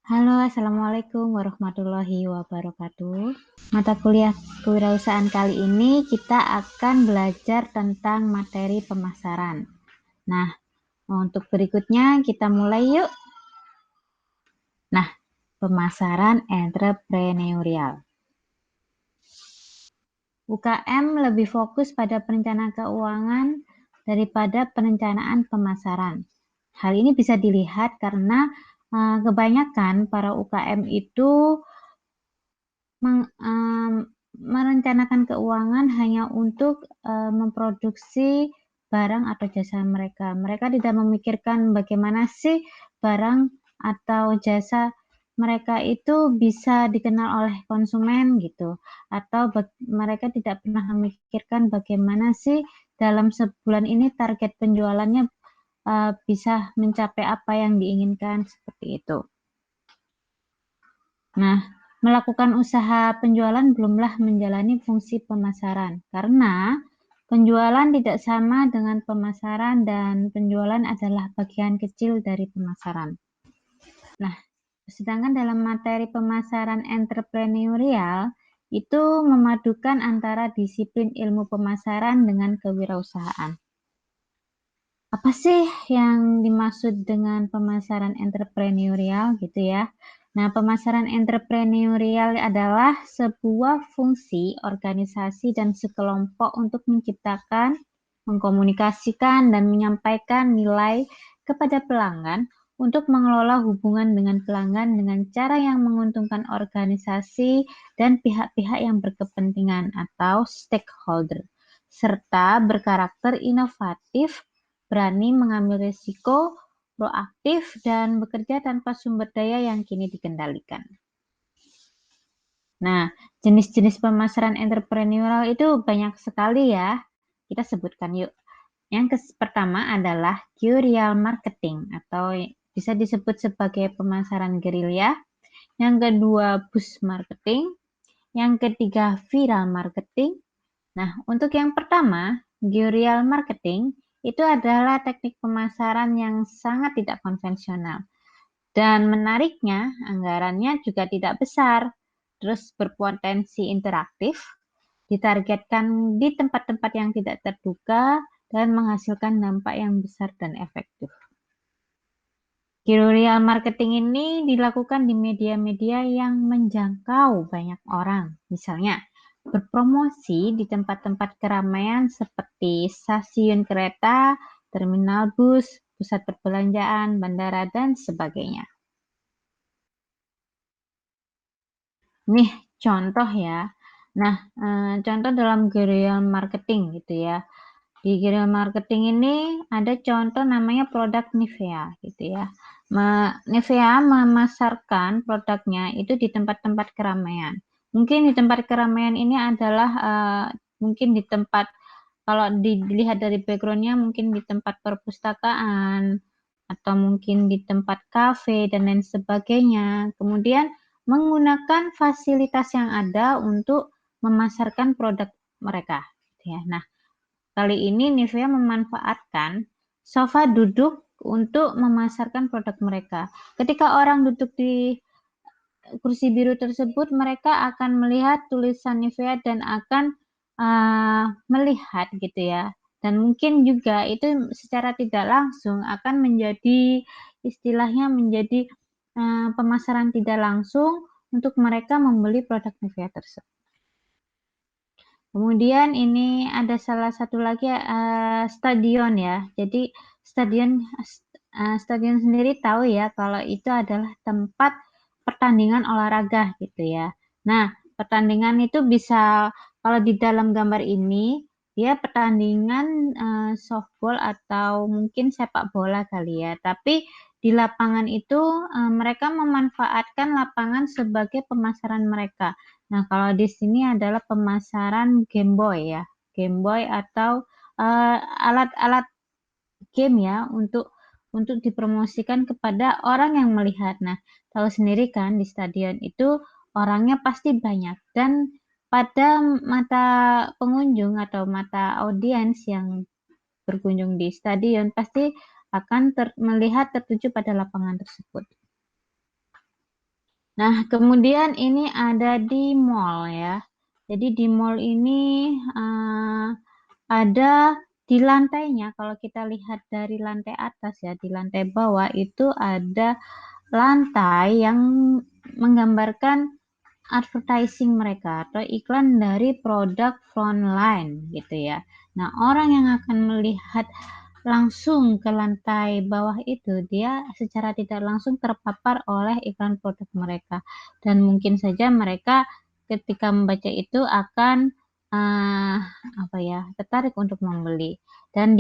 Halo, Assalamualaikum warahmatullahi wabarakatuh. Mata kuliah kewirausahaan kali ini kita akan belajar tentang materi pemasaran. Nah, untuk berikutnya kita mulai yuk. Nah, pemasaran entrepreneurial. UKM lebih fokus pada perencanaan keuangan daripada perencanaan pemasaran. Hal ini bisa dilihat karena kebanyakan para UKM itu merencanakan keuangan hanya untuk memproduksi barang atau jasa mereka. Mereka tidak memikirkan bagaimana sih barang atau jasa mereka itu bisa dikenal oleh konsumen gitu, atau mereka tidak pernah memikirkan bagaimana sih dalam sebulan ini target penjualannya bisa mencapai apa yang diinginkan, seperti itu. Nah, melakukan usaha penjualan belumlah menjalani fungsi pemasaran, karena penjualan tidak sama dengan pemasaran dan penjualan adalah bagian kecil dari pemasaran. Nah, sedangkan dalam materi pemasaran entrepreneurial itu memadukan antara disiplin ilmu pemasaran dengan kewirausahaan. Apa sih yang dimaksud dengan pemasaran entrepreneurial gitu ya? Nah, pemasaran entrepreneurial adalah sebuah fungsi organisasi dan sekelompok untuk menciptakan, mengkomunikasikan, dan menyampaikan nilai kepada pelanggan untuk mengelola hubungan dengan pelanggan dengan cara yang menguntungkan organisasi dan pihak-pihak yang berkepentingan atau stakeholder, serta berkarakter inovatif, berani mengambil risiko, proaktif, dan bekerja tanpa sumber daya yang kini dikendalikan. Nah, jenis-jenis pemasaran entrepreneurial itu banyak sekali ya. Kita sebutkan yuk. Yang pertama adalah guerrilla marketing atau bisa disebut sebagai pemasaran gerilya. Yang kedua, boost marketing. Yang ketiga, viral marketing. Nah, untuk yang pertama, guerrilla marketing itu adalah teknik pemasaran yang sangat tidak konvensional. Dan menariknya, anggarannya juga tidak besar, terus berpotensi interaktif, ditargetkan di tempat-tempat yang tidak terduga, dan menghasilkan dampak yang besar dan efektif. Guerrilla marketing ini dilakukan di media-media yang menjangkau banyak orang. Misalnya, berpromosi di tempat-tempat keramaian seperti stasiun kereta, terminal bus, pusat perbelanjaan, bandara, dan sebagainya. Nih, contoh ya. Nah, contoh dalam guerrilla marketing gitu ya. Di guerrilla marketing ini ada contoh namanya produk Nivea gitu ya. Nivea memasarkan produknya itu di tempat-tempat keramaian. Mungkin di tempat keramaian ini adalah mungkin di tempat, kalau dilihat dari backgroundnya, mungkin di tempat perpustakaan atau mungkin di tempat kafe dan lain sebagainya. Kemudian menggunakan fasilitas yang ada untuk memasarkan produk mereka. Ya, nah, kali ini Nivea memanfaatkan sofa duduk untuk memasarkan produk mereka. Ketika orang duduk di kursi biru tersebut, mereka akan melihat tulisan Nivea dan akan melihat gitu ya. Dan mungkin juga itu secara tidak langsung akan menjadi istilahnya menjadi pemasaran tidak langsung untuk mereka membeli produk Nivea tersebut. Kemudian ini ada salah satu lagi stadion ya. Jadi stadion sendiri tahu ya kalau itu adalah tempat pertandingan olahraga gitu ya. Nah, pertandingan itu bisa, kalau di dalam gambar ini dia pertandingan softball atau mungkin sepak bola kali ya. Tapi di lapangan itu mereka memanfaatkan lapangan sebagai pemasaran mereka. Nah, kalau di sini adalah pemasaran Game Boy ya. Game Boy atau alat-alat game ya untuk dipromosikan kepada orang yang melihat. Nah, tahu sendiri kan di stadion itu orangnya pasti banyak, dan pada mata pengunjung atau mata audiens yang berkunjung di stadion pasti akan melihat tertuju pada lapangan tersebut. Nah, kemudian ini ada di mall ya. Jadi di mall ini ada di lantainya, kalau kita lihat dari lantai atas ya, di lantai bawah itu ada lantai yang menggambarkan advertising mereka atau iklan dari produk frontline gitu ya. Nah, orang yang akan melihat langsung ke lantai bawah itu, dia secara tidak langsung terpapar oleh iklan produk mereka. Dan mungkin saja mereka ketika membaca itu akan apa ya, tertarik untuk membeli. Dan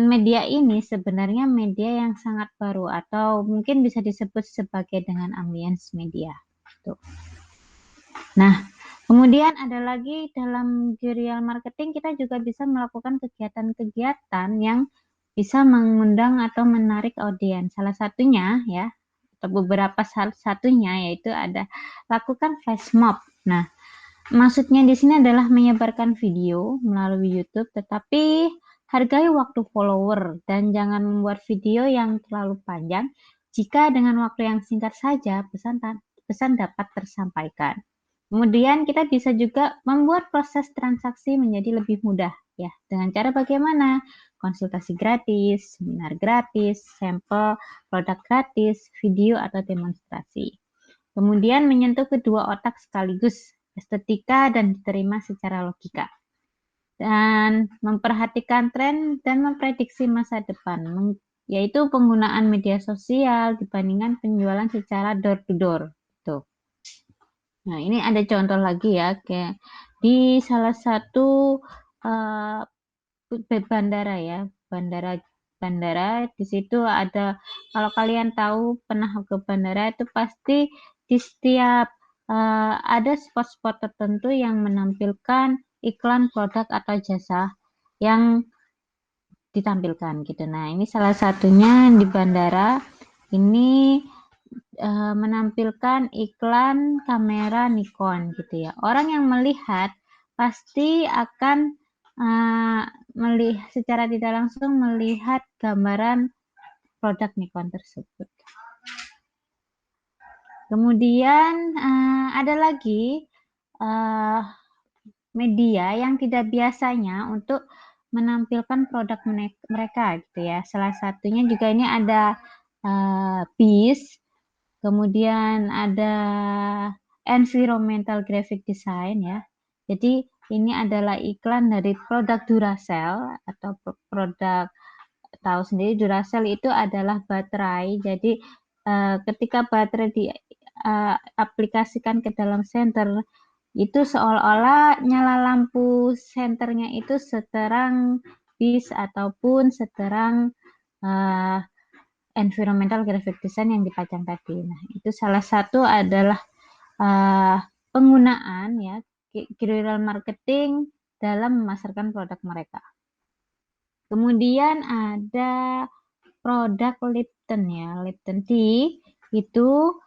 media ini sebenarnya media yang sangat baru atau mungkin bisa disebut sebagai dengan ambience media. Tuh. Nah, kemudian ada lagi dalam guerrilla marketing kita juga bisa melakukan kegiatan-kegiatan yang bisa mengundang atau menarik audiens. Salah satunya ya, atau beberapa salah satunya yaitu ada lakukan flash mob. Nah, maksudnya di sini adalah menyebarkan video melalui YouTube, tetapi hargai waktu follower dan jangan membuat video yang terlalu panjang jika dengan waktu yang singkat saja pesan dapat tersampaikan. Kemudian kita bisa juga membuat proses transaksi menjadi lebih mudah ya. Dengan cara bagaimana? Konsultasi gratis, seminar gratis, sampel produk gratis, video atau demonstrasi. Kemudian menyentuh kedua otak sekaligus, estetika dan diterima secara logika. Dan memperhatikan tren dan memprediksi masa depan, yaitu penggunaan media sosial dibandingkan penjualan secara door to door. Tuh. Nah, ini ada contoh lagi ya, kayak di salah satu uh, bandara ya, bandara di situ ada, kalau kalian tahu pernah ke bandara itu pasti di setiap ada spot-spot tertentu yang menampilkan iklan produk atau jasa yang ditampilkan gitu. Nah, ini salah satunya di bandara ini menampilkan iklan kamera Nikon gitu ya. Orang yang melihat pasti akan melihat secara tidak langsung melihat gambaran produk Nikon tersebut. Kemudian ada lagi media yang tidak biasanya untuk menampilkan produk mereka gitu ya. Salah satunya juga ini ada BIS. Kemudian ada environmental graphic design ya. Jadi ini adalah iklan dari produk Duracell atau produk, tahu sendiri Duracell itu adalah baterai. Jadi ketika baterai diaplikasikan ke dalam senter itu seolah-olah nyala lampu senternya itu seterang bis ataupun seterang environmental graphic design yang dipajang tadi. Nah, itu salah satu adalah penggunaan ya guerrilla marketing dalam memasarkan produk mereka. Kemudian ada produk Lipton ya, Lipton Tea itu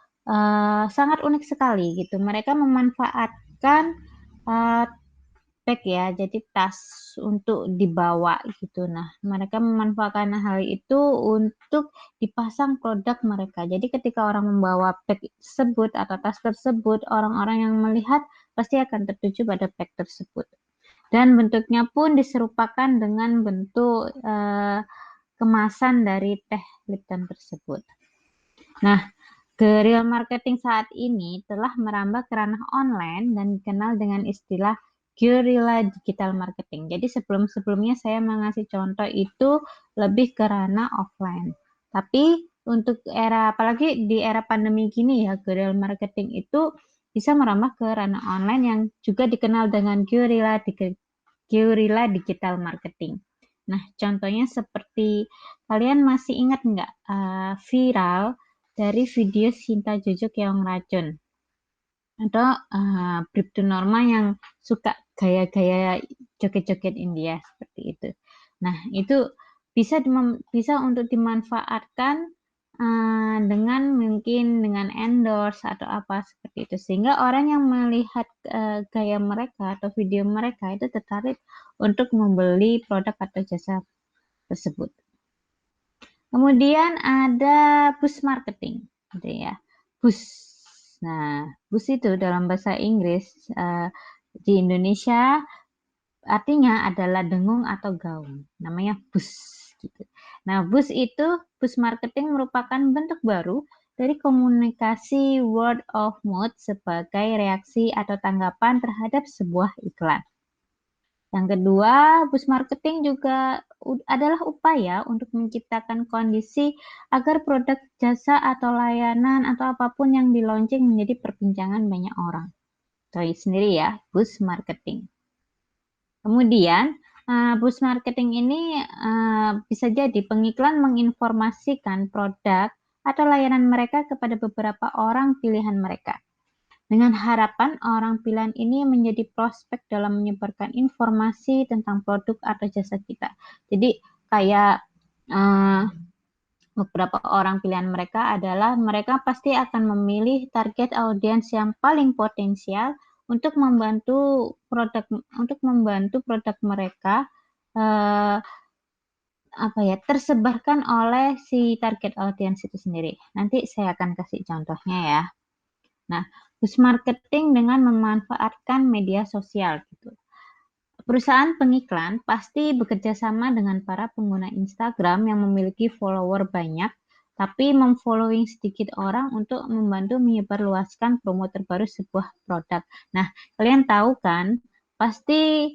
sangat unik sekali gitu. Mereka memanfaatkan bag ya, jadi tas untuk dibawa gitu. Nah, mereka memanfaatkan hal itu untuk dipasang produk mereka. Jadi ketika orang membawa bag tersebut atau tas tersebut, orang-orang yang melihat pasti akan tertuju pada bag tersebut. Dan bentuknya pun diserupakan dengan bentuk kemasan dari teh Lipton tersebut. Nah, guerrilla marketing saat ini telah merambah ke ranah online dan dikenal dengan istilah guerrilla digital marketing. Jadi sebelum-sebelumnya saya mengasih contoh itu lebih ke ranah offline. Tapi untuk era, apalagi di era pandemi gini ya, guerrilla marketing itu bisa merambah ke ranah online yang juga dikenal dengan guerrilla digital marketing. Nah, contohnya seperti kalian masih ingat nggak viral dari video Sinta Jojo Keong Racun atau Bribtu Norma yang suka gaya-gaya joget-joget India seperti itu. Nah, itu bisa untuk dimanfaatkan dengan mungkin dengan endorse atau apa seperti itu, sehingga orang yang melihat gaya mereka atau video mereka itu tertarik untuk membeli produk atau jasa tersebut. Kemudian ada boost marketing, gitu ya. Boost Nah, bus itu dalam bahasa Inggris di Indonesia artinya adalah dengung atau gaung. Namanya bus gitu. Nah, bus marketing merupakan bentuk baru dari komunikasi word of mouth sebagai reaksi atau tanggapan terhadap sebuah iklan. Yang kedua, bus marketing juga adalah upaya untuk menciptakan kondisi agar produk, jasa, atau layanan atau apapun yang di-launching menjadi perbincangan banyak orang. Itu sendiri ya, bus marketing. Kemudian, bus marketing ini bisa jadi pengiklan menginformasikan produk atau layanan mereka kepada beberapa orang pilihan mereka. Dengan harapan orang pilihan ini menjadi prospek dalam menyebarkan informasi tentang produk atau jasa kita. Jadi kayak beberapa orang pilihan mereka adalah mereka pasti akan memilih target audiens yang paling potensial untuk membantu produk mereka tersebarkan oleh si target audiens itu sendiri. Nanti saya akan kasih contohnya ya. Nah, bus marketing dengan memanfaatkan media sosial gitu. Perusahaan pengiklan pasti bekerja sama dengan para pengguna Instagram yang memiliki follower banyak, tapi memfollowing sedikit orang untuk membantu menyebarluaskan promo terbaru sebuah produk. Nah, kalian tahu kan, pasti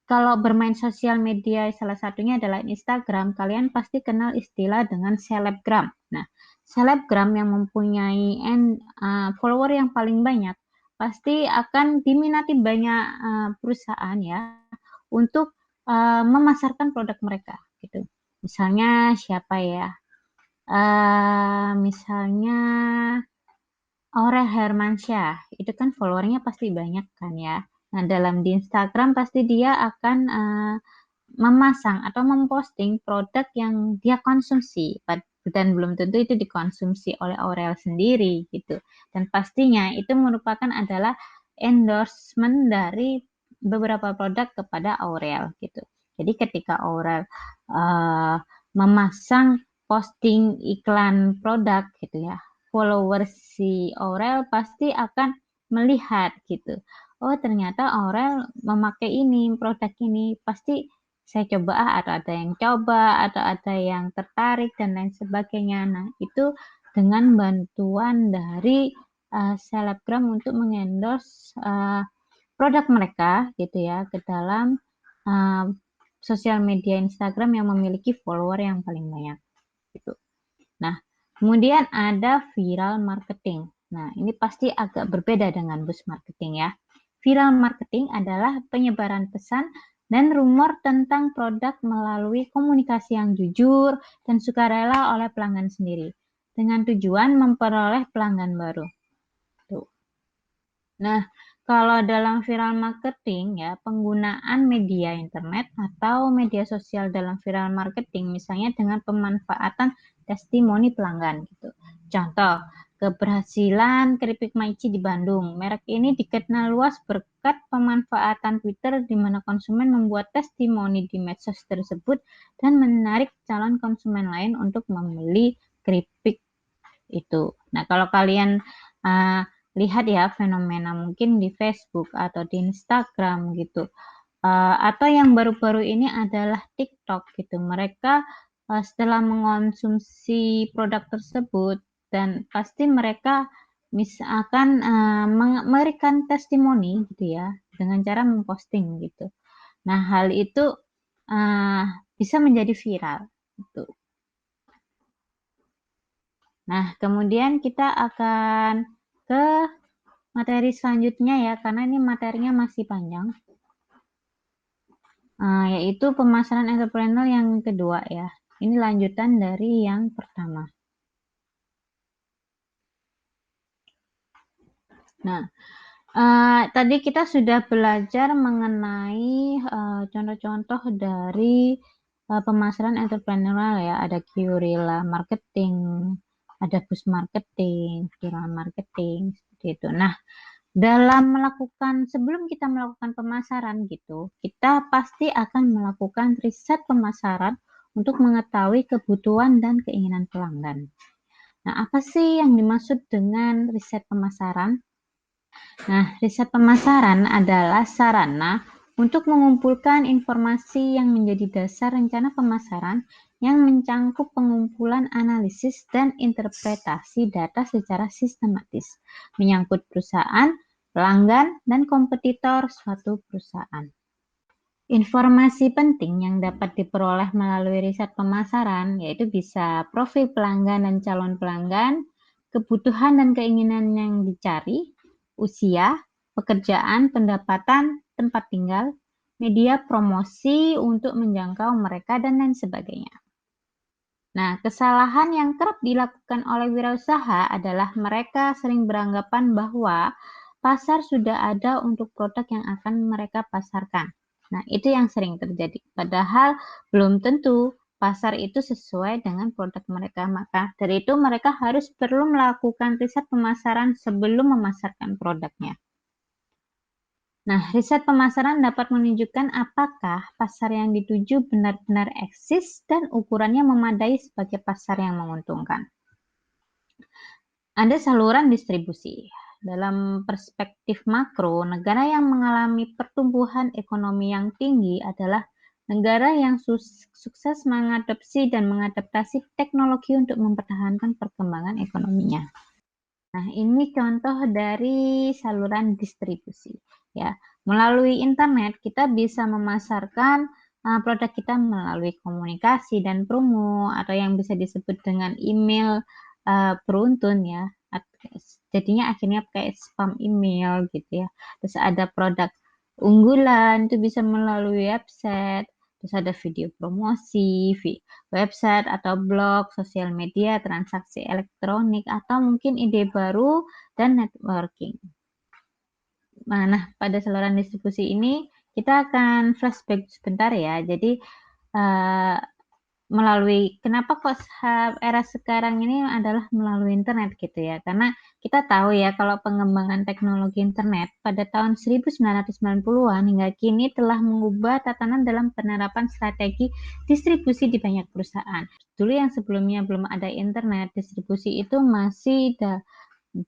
kalau bermain sosial media salah satunya adalah Instagram, kalian pasti kenal istilah dengan selebgram. Nah, selebgram yang mempunyai follower yang paling banyak pasti akan diminati banyak perusahaan ya untuk memasarkan produk mereka gitu. Misalnya siapa ya? Misalnya Aurel Hermansyah, itu kan followernya pasti banyak kan ya. Nah, di Instagram pasti dia akan memasang atau memposting produk yang dia konsumsi dan belum tentu itu dikonsumsi oleh Aurel sendiri gitu. Dan pastinya itu merupakan adalah endorsement dari beberapa produk kepada Aurel gitu. Jadi ketika Aurel memasang posting iklan produk gitu ya, followers si Aurel pasti akan melihat gitu. Oh, ternyata Aurel memakai ini, produk ini. Pasti saya coba atau ada yang coba atau ada yang tertarik dan lain sebagainya. Nah, itu dengan bantuan dari selebgram untuk mengendorse produk mereka gitu ya ke dalam uh, sosial media Instagram yang memiliki follower yang paling banyak gitu. Nah, kemudian ada viral marketing. Nah, ini pasti agak berbeda dengan bus marketing ya. Viral marketing adalah penyebaran pesan dan rumor tentang produk melalui komunikasi yang jujur dan sukarela oleh pelanggan sendiri dengan tujuan memperoleh pelanggan baru. Tuh. Nah, kalau dalam viral marketing ya, penggunaan media internet atau media sosial dalam viral marketing misalnya dengan pemanfaatan testimoni pelanggan gitu. Contoh, keberhasilan keripik Maici di Bandung. Merek ini dikenal luas berkat pemanfaatan Twitter di mana konsumen membuat testimoni di medsos tersebut dan menarik calon konsumen lain untuk membeli keripik itu. Nah, kalau kalian lihat ya fenomena mungkin di Facebook atau di Instagram gitu. Atau yang baru-baru ini adalah TikTok gitu. Mereka setelah mengonsumsi produk tersebut dan pasti mereka misalkan memberikan testimoni gitu ya dengan cara memposting gitu. Nah, hal itu bisa menjadi viral gitu. Nah, kemudian kita akan ke materi selanjutnya ya, karena ini materinya masih panjang. Yaitu pemasaran entrepreneur yang kedua ya. Ini lanjutan dari yang pertama. Nah, tadi kita sudah belajar mengenai contoh-contoh dari pemasaran entrepreneurial ya. Ada guerrilla marketing, ada bus marketing, viral marketing, seperti itu. Nah, sebelum kita melakukan pemasaran gitu, kita pasti akan melakukan riset pemasaran untuk mengetahui kebutuhan dan keinginan pelanggan. Nah, apa sih yang dimaksud dengan riset pemasaran? Nah, riset pemasaran adalah sarana untuk mengumpulkan informasi yang menjadi dasar rencana pemasaran yang mencangkup pengumpulan analisis dan interpretasi data secara sistematis, menyangkut perusahaan, pelanggan, dan kompetitor suatu perusahaan. Informasi penting yang dapat diperoleh melalui riset pemasaran yaitu bisa profil pelanggan dan calon pelanggan, kebutuhan dan keinginan yang dicari, usia, pekerjaan, pendapatan, tempat tinggal, media promosi untuk menjangkau mereka, dan lain sebagainya. Nah, kesalahan yang kerap dilakukan oleh wirausaha adalah mereka sering beranggapan bahwa pasar sudah ada untuk produk yang akan mereka pasarkan. Nah, itu yang sering terjadi. Padahal belum tentu pasar itu sesuai dengan produk mereka. Maka dari itu mereka harus perlu melakukan riset pemasaran sebelum memasarkan produknya. Nah, riset pemasaran dapat menunjukkan apakah pasar yang dituju benar-benar eksis dan ukurannya memadai sebagai pasar yang menguntungkan. Ada saluran distribusi. Dalam perspektif makro, negara yang mengalami pertumbuhan ekonomi yang tinggi adalah negara yang sukses mengadopsi dan mengadaptasi teknologi untuk mempertahankan perkembangan ekonominya. Nah, ini contoh dari saluran distribusi. Ya, melalui internet kita bisa memasarkan produk kita melalui komunikasi dan promo, atau yang bisa disebut dengan email beruntun ya. Jadinya akhirnya kayak spam email gitu ya. Terus ada produk unggulan itu bisa melalui website. Terus ada video promosi, website atau blog, sosial media, transaksi elektronik, atau mungkin ide baru dan networking. Nah, pada saluran distribusi ini kita akan flashback sebentar ya. Jadi melalui kenapa kok era sekarang ini adalah melalui internet gitu ya. Karena kita tahu ya kalau pengembangan teknologi internet pada tahun 1990-an hingga kini telah mengubah tatanan dalam penerapan strategi distribusi di banyak perusahaan. Dulu yang sebelumnya belum ada internet, distribusi itu masih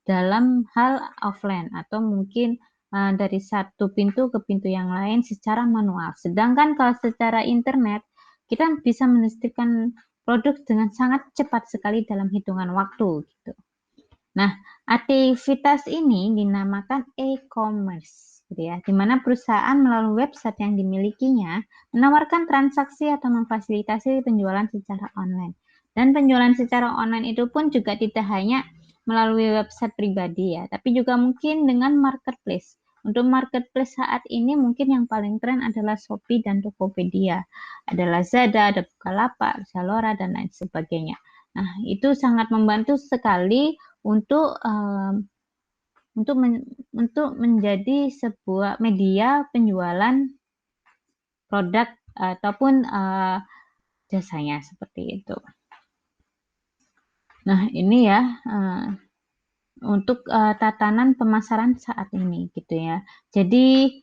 dalam hal offline atau mungkin dari satu pintu ke pintu yang lain secara manual. Sedangkan kalau secara internet kita bisa mendistribusikan produk dengan sangat cepat sekali dalam hitungan waktu gitu. Nah, aktivitas ini dinamakan e-commerce gitu ya, di mana perusahaan melalui website yang dimilikinya menawarkan transaksi atau memfasilitasi penjualan secara online. Dan penjualan secara online itu pun juga tidak hanya melalui website pribadi ya, tapi juga mungkin dengan marketplace. Untuk marketplace saat ini mungkin yang paling tren adalah Shopee dan Tokopedia. Ada Lazada, ada Bukalapak, Zalora, dan lain sebagainya. Nah, itu sangat membantu sekali untuk menjadi sebuah media penjualan produk ataupun jasanya seperti itu. Nah, ini ya untuk tatanan pemasaran saat ini gitu ya. Jadi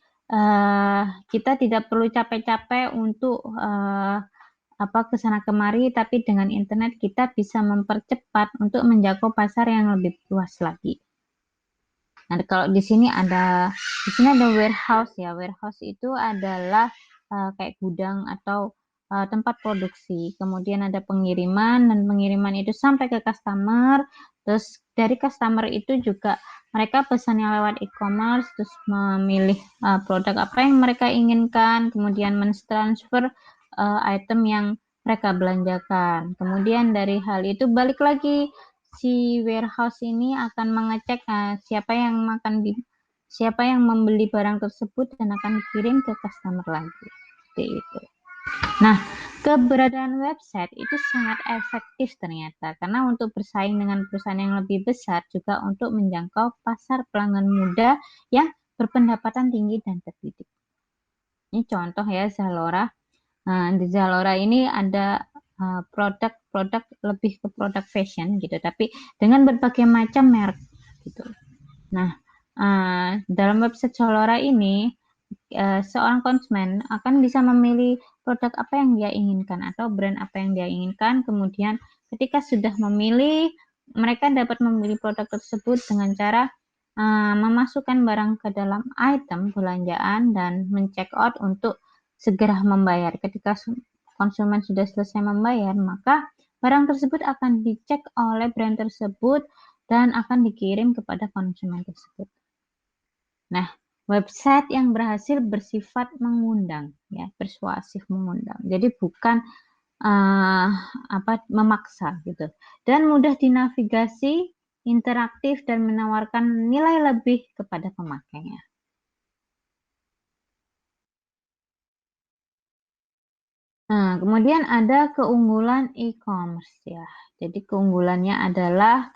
kita tidak perlu capek-capek untuk kesana kemari, tapi dengan internet kita bisa mempercepat untuk menjangkau pasar yang lebih luas lagi. Nah, kalau di sini ada warehouse ya. Warehouse itu adalah kayak gudang atau tempat produksi. Kemudian ada pengiriman, dan pengiriman itu sampai ke customer. Terus dari customer itu juga mereka pesannya lewat e-commerce, terus memilih produk apa yang mereka inginkan, kemudian mentransfer item yang mereka belanjakan. Kemudian dari hal itu balik lagi si warehouse ini akan mengecek siapa yang membeli barang tersebut dan akan dikirim ke customer lagi. Seperti itu. Nah, keberadaan website itu sangat efektif ternyata karena untuk bersaing dengan perusahaan yang lebih besar, juga untuk menjangkau pasar pelanggan muda yang berpendapatan tinggi dan terdidik. Ini contoh ya Zalora. Nah, di Zalora ini ada produk-produk lebih ke produk fashion gitu, tapi dengan berbagai macam merek gitu. Nah, dalam website Zalora ini seorang konsumen akan bisa memilih produk apa yang dia inginkan atau brand apa yang dia inginkan. Kemudian ketika sudah memilih, mereka dapat membeli produk tersebut dengan cara memasukkan barang ke dalam item belanjaan dan men-check out untuk segera membayar. Ketika konsumen sudah selesai membayar, maka barang tersebut akan dicek oleh brand tersebut dan akan dikirim kepada konsumen tersebut. Nah, website yang berhasil bersifat mengundang, ya, persuasif mengundang. Jadi bukan memaksa gitu, dan mudah dinavigasi, interaktif, dan menawarkan nilai lebih kepada pemakainya. Nah, kemudian ada keunggulan e-commerce ya. Jadi keunggulannya adalah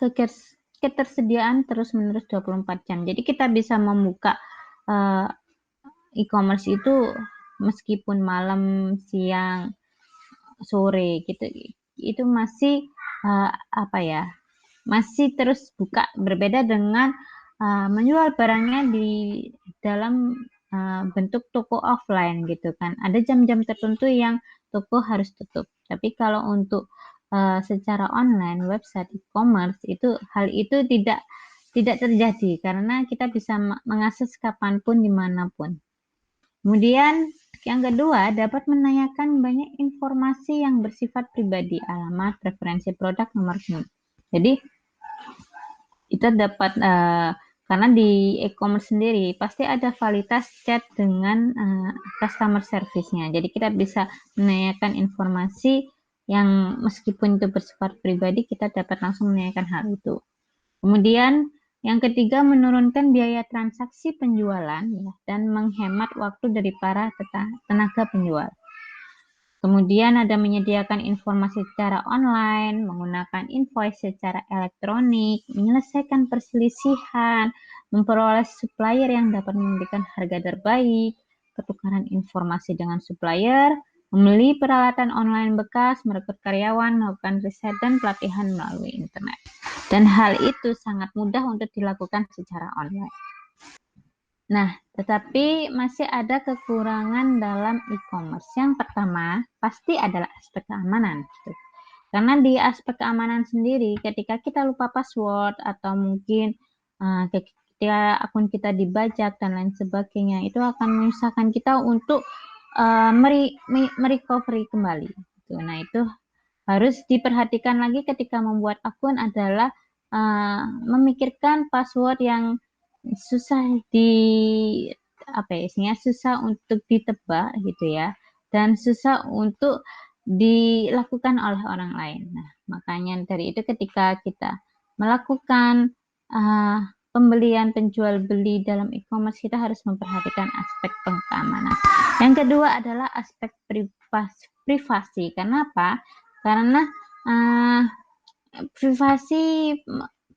ketersediaan terus-menerus 24 jam. Jadi kita bisa membuka e-commerce itu meskipun malam, siang, sore gitu. Itu masih masih terus buka, berbeda dengan menjual barangnya di dalam bentuk toko offline gitu kan. Ada jam-jam tertentu yang toko harus tutup. Tapi kalau untuk secara online, website e-commerce itu hal itu tidak terjadi karena kita bisa mengakses kapanpun dimanapun. Kemudian yang kedua, dapat menanyakan banyak informasi yang bersifat pribadi, alamat, preferensi produk, nomor SIM. Jadi kita dapat karena di e-commerce sendiri pasti ada validitas chat dengan customer service-nya. Jadi kita bisa menanyakan informasi yang meskipun itu bersifat pribadi, kita dapat langsung menanyakan hal itu. Kemudian yang ketiga, menurunkan biaya transaksi penjualan ya, dan menghemat waktu dari para tenaga penjual. Kemudian ada menyediakan informasi secara online, menggunakan invoice secara elektronik, menyelesaikan perselisihan, memperoleh supplier yang dapat memberikan harga terbaik, pertukaran informasi dengan supplier, membeli peralatan online bekas, merekrut karyawan, melakukan riset dan pelatihan melalui internet. Dan hal itu sangat mudah untuk dilakukan secara online. Nah, tetapi masih ada kekurangan dalam e-commerce. Yang pertama, pasti adalah aspek keamanan. Gitu. Karena di aspek keamanan sendiri, ketika kita lupa password atau mungkin ketika akun kita dibajak dan lain sebagainya, itu akan menyusahkan kita untuk merecovery kembali. Gitu. Nah, itu harus diperhatikan lagi ketika membuat akun adalah memikirkan password yang susah susah untuk ditebak gitu ya, dan susah untuk dilakukan oleh orang lain. Nah, makanya dari itu ketika kita melakukan pembelian penjual beli dalam e-commerce, kita harus memperhatikan aspek keamanan. Yang kedua adalah aspek privasi. Kenapa? Karena privasi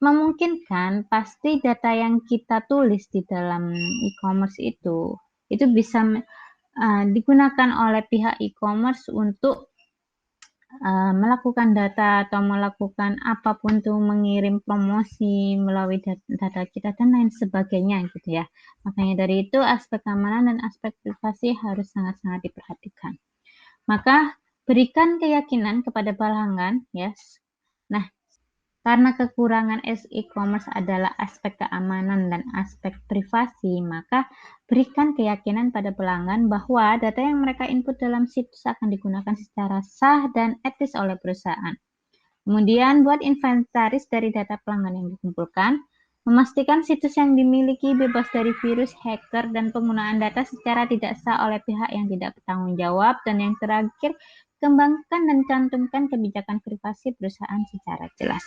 memungkinkan pasti data yang kita tulis di dalam e-commerce itu bisa digunakan oleh pihak e-commerce untuk melakukan data atau melakukan apapun tuh, mengirim promosi melalui data kita dan lain sebagainya gitu ya. Makanya dari itu aspek keamanan dan aspek privasi harus sangat-sangat diperhatikan. Maka berikan keyakinan kepada pelanggan ya. Nah, karena kekurangan e-commerce adalah aspek keamanan dan aspek privasi, maka berikan keyakinan pada pelanggan bahwa data yang mereka input dalam situs akan digunakan secara sah dan etis oleh perusahaan. Kemudian buat inventaris dari data pelanggan yang dikumpulkan, memastikan situs yang dimiliki bebas dari virus, hacker, dan penggunaan data secara tidak sah oleh pihak yang tidak bertanggung jawab. Dan yang terakhir, kembangkan dan cantumkan kebijakan privasi perusahaan secara jelas.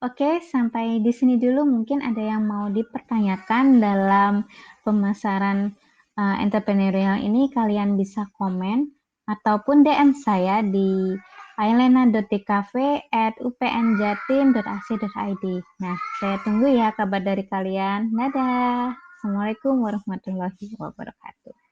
Oke, sampai di sini dulu. Mungkin ada yang mau dipertanyakan dalam pemasaran entrepreneurial ini. Kalian bisa komen ataupun DM saya di ailena.tkv@upnjatim.ac.id. Nah, saya tunggu ya kabar dari kalian. Dadah. Assalamualaikum warahmatullahi wabarakatuh.